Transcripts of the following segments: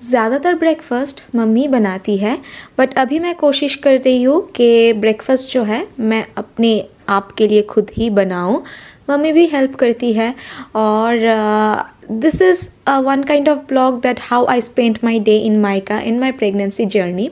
ज़्यादातर breakfast mummy बनाती है, बट अभी मैं कोशिश कर रही हूँ कि ब्रेकफ़ास्ट जो है मैं अपने आप के लिए खुद ही बनाऊँ। मम्मी भी हेल्प करती है और this is one kind of blog that how I spent my day in मायका इन माई प्रेगनेंसी जर्नी।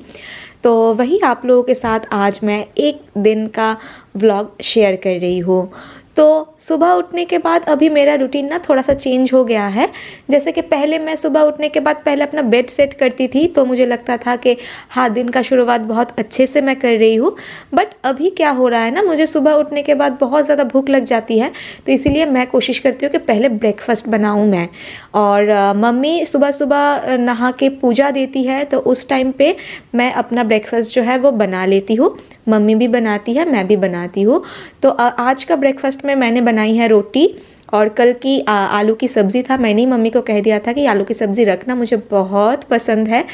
तो वही आप लोगों के साथ आज मैं एक दिन का व्लॉग शेयर कर रही हूँ। तो सुबह उठने के बाद अभी मेरा रूटीन ना थोड़ा सा चेंज हो गया है। जैसे कि पहले मैं सुबह उठने के बाद पहले अपना बेड सेट करती थी, तो मुझे लगता था कि हाँ दिन का शुरुआत बहुत अच्छे से मैं कर रही हूँ। बट अभी क्या हो रहा है ना, मुझे सुबह उठने के बाद बहुत ज़्यादा भूख लग जाती है, तो इसीलिए मैं कोशिश करती हूँ कि पहले ब्रेकफास्ट बनाऊँ मैं। और मम्मी सुबह सुबह नहा के पूजा देती है, तो उस टाइम पे मैं अपना ब्रेकफास्ट जो है वो बना लेती हूँ। मम्मी भी बनाती है, मैं भी बनाती हूँ। तो आज का ब्रेकफास्ट में मैंने बनाई है रोटी, और कल की आलू की सब्ज़ी था। मैंने ही मम्मी को कह दिया था कि आलू की सब्ज़ी रखना, मुझे बहुत पसंद है।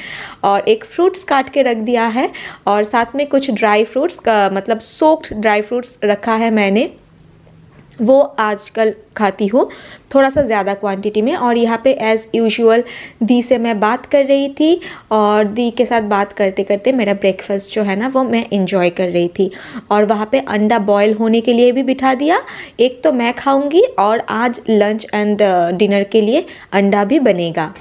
और एक फ्रूट्स काट के रख दिया है, और साथ में कुछ ड्राई फ्रूट्स का मतलब सोक्ड ड्राई फ्रूट्स रखा है मैंने, वो आजकल खाती हूँ थोड़ा सा ज़्यादा क्वांटिटी में। और यहाँ पे एज़ यूजुअल दी से मैं बात कर रही थी, और दी के साथ बात करते करते मेरा ब्रेकफास्ट जो है ना वो मैं इंजॉय कर रही थी। और वहाँ पे अंडा बॉयल होने के लिए भी बिठा दिया, एक तो मैं खाऊंगी और आज लंच एंड डिनर के लिए अंडा भी बनेगा।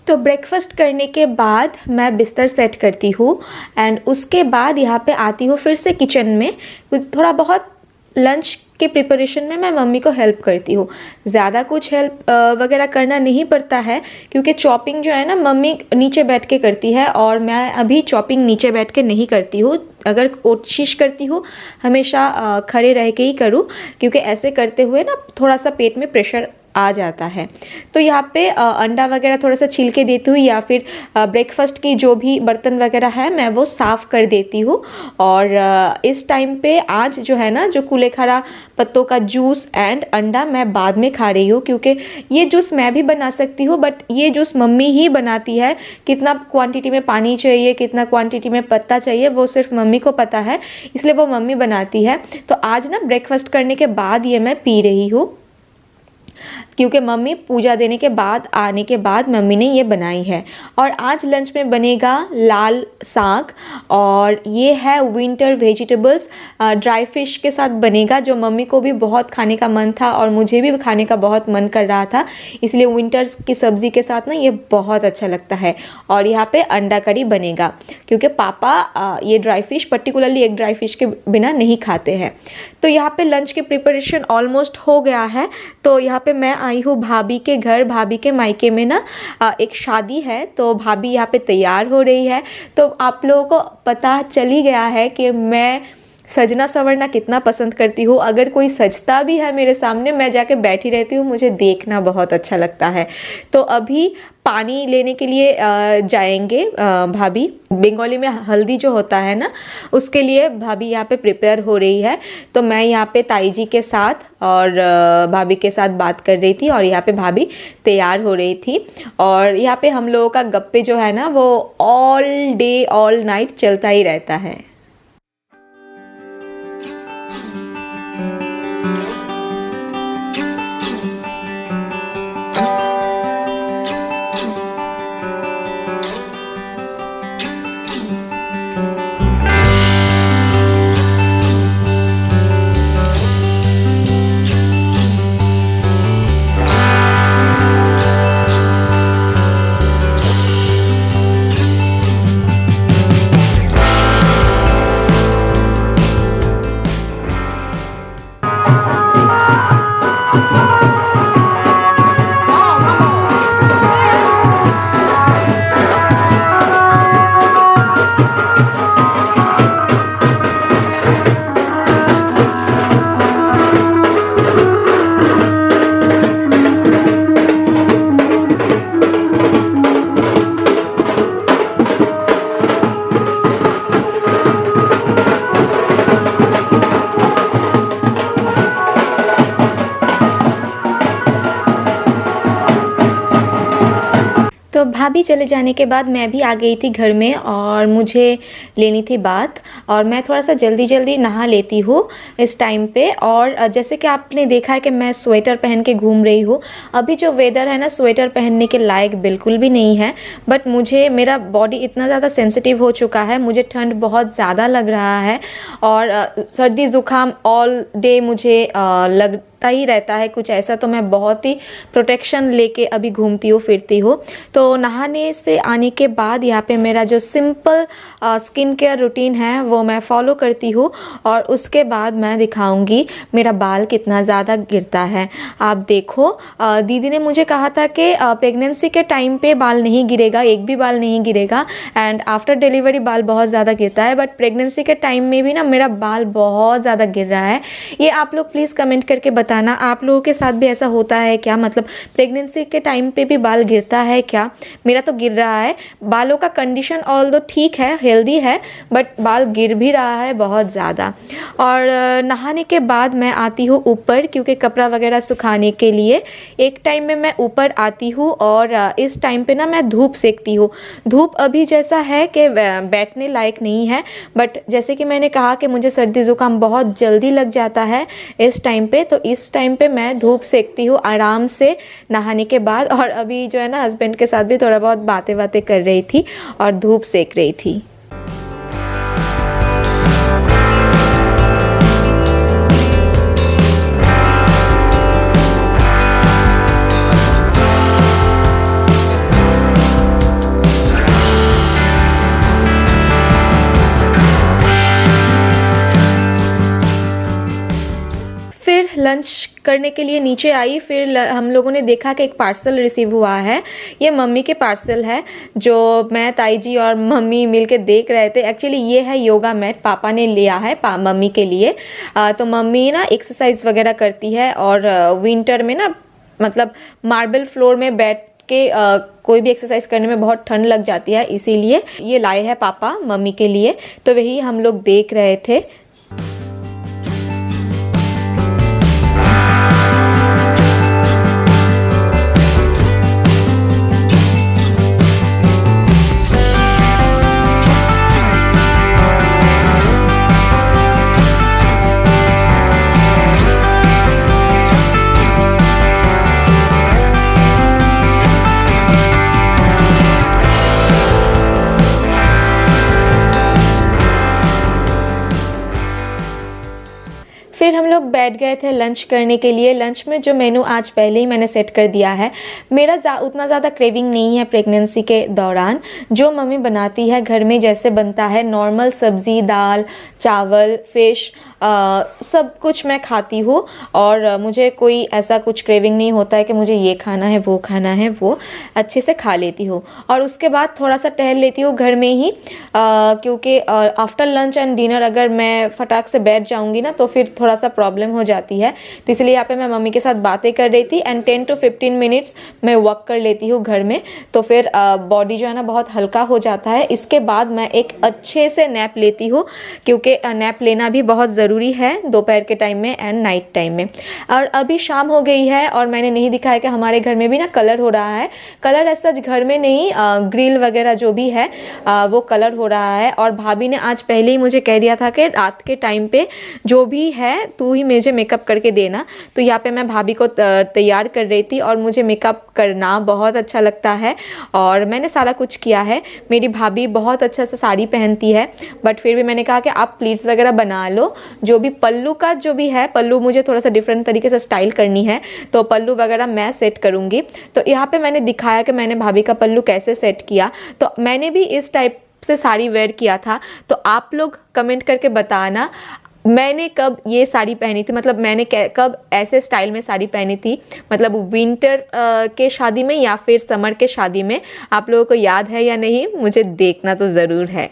तो ब्रेकफ़ास्ट करने के बाद मैं बिस्तर सेट करती हूँ एंड उसके बाद यहाँ पे आती हूँ फिर से किचन में। कुछ थोड़ा बहुत लंच के प्रिपरेशन में मैं मम्मी को हेल्प करती हूँ। ज़्यादा कुछ हेल्प वगैरह करना नहीं पड़ता है क्योंकि चॉपिंग जो है ना मम्मी नीचे बैठ के करती है और मैं अभी चॉपिंग नीचे बैठ के नहीं करती हूँ। अगर कोशिश करती हूँ हमेशा खड़े रह के ही करूँ क्योंकि ऐसे करते हुए ना थोड़ा सा पेट में प्रेशर आ जाता है। तो यहाँ पे अंडा वगैरह थोड़ा सा छील के देती हूँ या फिर ब्रेकफास्ट की जो भी बर्तन वगैरह है मैं वो साफ़ कर देती हूँ। और इस टाइम पे आज जो है ना जो कुलेखाड़ा पत्तों का जूस एंड अंडा मैं बाद में खा रही हूँ क्योंकि ये जूस मैं भी बना सकती हूँ बट ये जूस मम्मी ही बनाती है। कितना क्वांटिटी में पानी चाहिए, कितना क्वांटिटी में पत्ता चाहिए वो सिर्फ मम्मी को पता है, इसलिए वो मम्मी बनाती है। तो आज ना ब्रेकफास्ट करने के बाद ये मैं पी रही हूँ क्योंकि मम्मी पूजा देने के बाद आने के बाद मम्मी ने ये बनाई है। और आज लंच में बनेगा लाल साग और ये है विंटर वेजिटेबल्स ड्राई फिश के साथ बनेगा, जो मम्मी को भी बहुत खाने का मन था और मुझे भी खाने का बहुत मन कर रहा था, इसलिए विंटर्स की सब्ज़ी के साथ ना ये बहुत अच्छा लगता है। और यहाँ पे अंडा करी बनेगा क्योंकि पापा ये ड्राई फिश पर्टिकुलरली एक ड्राई फिश के बिना नहीं खाते हैं। तो यहाँ पे लंच के प्रिपरेशन ऑलमोस्ट हो गया है। तो यहाँ पे मैं आई हूँ भाभी के घर। भाभी के मायके में ना एक शादी है तो भाभी यहाँ पे तैयार हो रही है। तो आप लोगों को पता चल ही गया है कि मैं सजना संवरना कितना पसंद करती हूँ। अगर कोई सजता भी है मेरे सामने मैं जाके बैठी रहती हूँ, मुझे देखना बहुत अच्छा लगता है। तो अभी पानी लेने के लिए जाएंगे भाभी। बंगाली में हल्दी जो होता है ना उसके लिए भाभी यहाँ पे प्रिपेयर हो रही है। तो मैं यहाँ पे ताई जी के साथ और भाभी के साथ बात कर रही थी और यहाँ पे भाभी तैयार हो रही थी। और यहाँ पे हम लोगों का गप्पे जो है ना वो ऑल डे ऑल नाइट चलता ही रहता है। तो भाभी चले जाने के बाद मैं भी आ गई थी घर में और मुझे लेनी थी बात और मैं थोड़ा सा जल्दी जल्दी नहा लेती हूँ इस टाइम पे। और जैसे कि आपने देखा है कि मैं स्वेटर पहन के घूम रही हूँ। अभी जो वेदर है ना स्वेटर पहनने के लायक बिल्कुल भी नहीं है, बट मुझे मेरा बॉडी इतना ज़्यादा सेंसिटिव हो चुका है, मुझे ठंड बहुत ज़्यादा लग रहा है और सर्दी ज़ुकाम ऑल डे मुझे लगता ही रहता है कुछ ऐसा। तो मैं बहुत ही प्रोटेक्शन लेके अभी घूमती हूँ फिरती हूँ। तो नहाने से आने के बाद यहाँ पे मेरा जो सिंपल स्किन केयर रूटीन है वो मैं फॉलो करती हूँ और उसके बाद मैं दिखाऊंगी मेरा बाल कितना ज़्यादा गिरता है। आप देखो दीदी ने मुझे कहा था कि प्रेगनेंसी के टाइम पे बाल नहीं गिरेगा, एक भी बाल नहीं गिरेगा एंड आफ्टर डिलीवरी बाल बहुत ज़्यादा गिरता है, बट प्रेगनेंसी के टाइम में भी ना मेरा बाल बहुत ज़्यादा गिर रहा है। ये आप लोग प्लीज़ कमेंट करके बताना आप लोगों के साथ भी ऐसा होता है क्या, मतलब प्रेगनेंसी के टाइम पे भी बाल गिरता है क्या। मेरा तो गिर रहा है। बालों का कंडीशन ऑल्दो ठीक है, हेल्दी है, बट बाल गिर भी रहा है बहुत ज़्यादा। और नहाने के बाद मैं आती हूँ ऊपर क्योंकि कपड़ा वगैरह सुखाने के लिए एक टाइम में मैं ऊपर आती हूँ और इस टाइम पे ना मैं धूप सेकती हूँ। धूप अभी जैसा है कि बैठने लायक नहीं है, बट जैसे कि मैंने कहा कि मुझे सर्दी ज़ुकाम बहुत जल्दी लग जाता है इस टाइम पे, तो इस टाइम पे मैं धूप सेकती हूँ आराम से नहाने के बाद। और अभी जो है ना हस्बैंड के साथ भी थोड़ा बहुत बातें कर रही थी और धूप सेक रही थी। लंच करने के लिए नीचे आई, फिर हम लोगों ने देखा कि एक पार्सल रिसीव हुआ है। ये मम्मी के पार्सल है जो मैं, ताई जी और मम्मी मिलके देख रहे थे। एक्चुअली ये है योगा मैट, पापा ने लिया है मम्मी के लिए। तो मम्मी ना एक्सरसाइज वगैरह करती है और विंटर में ना मतलब मार्बल फ्लोर में बैठ के कोई भी एक्सरसाइज करने में बहुत ठंड लग जाती है, इसीलिए ये लाए हैं पापा मम्मी के लिए। तो वही हम लोग देख रहे थे। फिर हम लोग बैठ गए थे लंच करने के लिए। लंच में जो मेनू आज पहले ही मैंने सेट कर दिया है। मेरा उतना ज़्यादा क्रेविंग नहीं है प्रेगनेंसी के दौरान। जो मम्मी बनाती है घर में जैसे बनता है नॉर्मल सब्ज़ी, दाल, चावल, फ़िश, सब कुछ मैं खाती हूँ और मुझे कोई ऐसा कुछ क्रेविंग नहीं होता है कि मुझे ये खाना है वो खाना है। वो अच्छे से खा लेती हूँ और उसके बाद थोड़ा सा टहल लेती हूँ घर में ही, क्योंकि आफ्टर लंच एंड डिनर अगर मैं फटाक से बैठ जाऊँगी ना तो फिर थोड़ा सा प्रॉब्लम हो जाती है। तो इसलिए यहाँ पे मैं मम्मी के साथ बातें कर रही थी एंड 10 to 15 मिनट्स मैं वॉक कर लेती हूँ घर में, तो फिर बॉडी जो है ना बहुत हल्का हो जाता है। इसके बाद मैं एक अच्छे से नैप लेती हूँ, क्योंकि नैप लेना भी बहुत ज़रूरी है दोपहर के टाइम में एंड नाइट टाइम में। और अभी शाम हो गई है और मैंने नहीं दिखाया कि हमारे घर में भी ना कलर हो रहा है। कलर ऐसा घर में नहीं, ग्रिल वगैरह जो भी है वो कलर हो रहा है। और भाभी ने आज पहले ही मुझे कह दिया था कि रात के टाइम पे जो भी है तू ही मुझे मेकअप करके देना। तो यहाँ पे मैं भाभी को तैयार कर रही थी और मुझे मेकअप करना बहुत अच्छा लगता है और मैंने सारा कुछ किया है। मेरी भाभी बहुत अच्छा सा साड़ी पहनती है, बट फिर भी मैंने कहा कि आप प्लीट्स वगैरह बना लो। जो भी पल्लू का जो भी है, पल्लू मुझे थोड़ा सा डिफरेंट तरीके से स्टाइल करनी है, तो पल्लू वगैरह मैं सेट करूँगी। तो यहाँ पे मैंने दिखाया कि मैंने भाभी का पल्लू कैसे सेट किया। तो मैंने भी इस टाइप से साड़ी वेयर किया था। तो आप लोग कमेंट करके बताना मैंने कब ये साड़ी पहनी थी, मतलब मैंने कब ऐसे स्टाइल में साड़ी पहनी थी, मतलब विंटर के शादी में या फिर समर के शादी में। आप लोगों को याद है या नहीं, मुझे देखना तो ज़रूर है।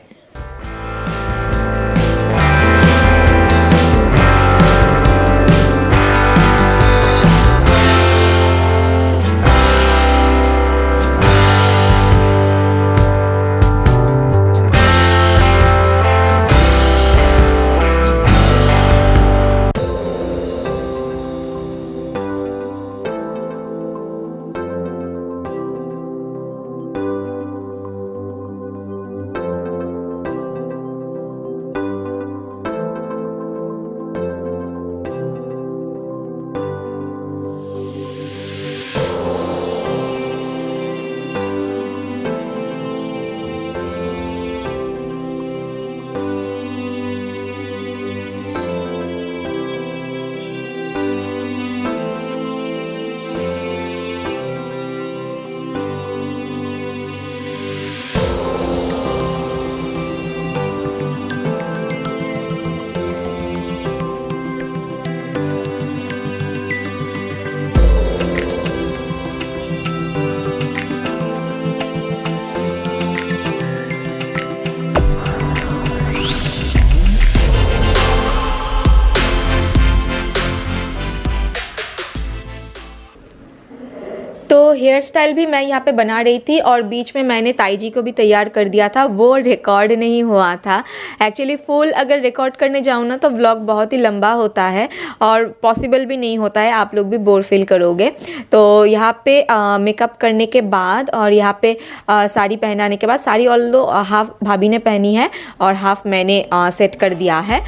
तो हेयर स्टाइल भी मैं यहाँ पे बना रही थी और बीच में मैंने ताई जी को भी तैयार कर दिया था, वो रिकॉर्ड नहीं हुआ था। एक्चुअली फुल अगर रिकॉर्ड करने जाऊँ ना तो व्लॉग बहुत ही लंबा होता है और पॉसिबल भी नहीं होता है, आप लोग भी बोर फील करोगे। तो यहाँ पे मेकअप करने के बाद और यहाँ पे साड़ी पहनाने के बाद, साड़ी ऑल्दो हाफ भाभी ने पहनी है और हाफ मैंने सेट कर दिया है।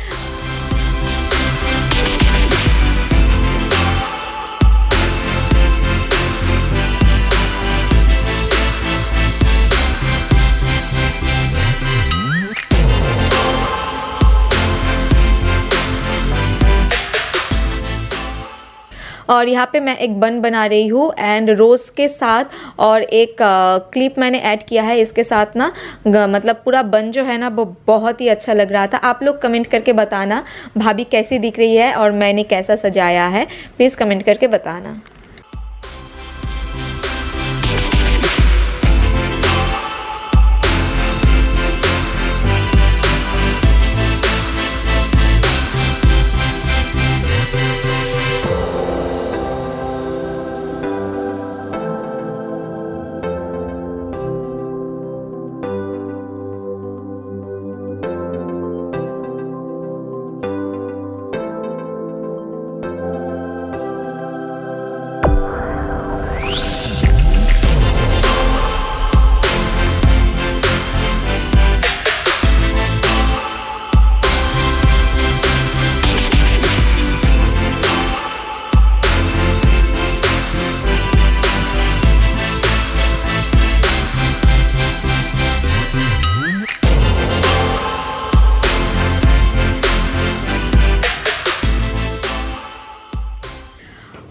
और यहाँ पे मैं एक बन बना रही हूँ एंड रोज़ के साथ और एक क्लिप मैंने ऐड किया है इसके साथ ना, मतलब पूरा बन जो है ना वो बहुत ही अच्छा लग रहा था। आप लोग कमेंट करके बताना भाभी कैसी दिख रही है और मैंने कैसा सजाया है, प्लीज़ कमेंट करके बताना।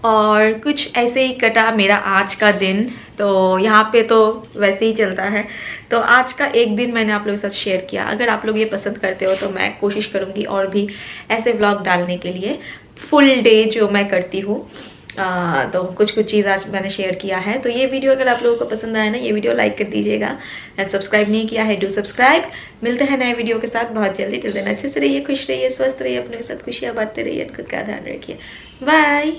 और कुछ ऐसे ही कटा मेरा आज का दिन। तो यहाँ पे तो वैसे ही चलता है, तो आज का एक दिन मैंने आप लोगों के साथ शेयर किया। अगर आप लोग ये पसंद करते हो तो मैं कोशिश करूँगी और भी ऐसे व्लॉग डालने के लिए, फुल डे जो मैं करती हूँ। तो कुछ चीज़ आज मैंने शेयर किया है। तो ये वीडियो अगर आप लोगों को पसंद आया ना, ये वीडियो लाइक कर दीजिएगा एंड सब्सक्राइब नहीं किया है डू सब्सक्राइब। मिलते हैं नए वीडियो के साथ बहुत जल्दी। टिल देन अच्छे से रहिए, खुश रहिए, स्वस्थ रहिए, अपने के साथ खुशियाँ बांटते रहिए, खुद का ध्यान रखिए। बाय।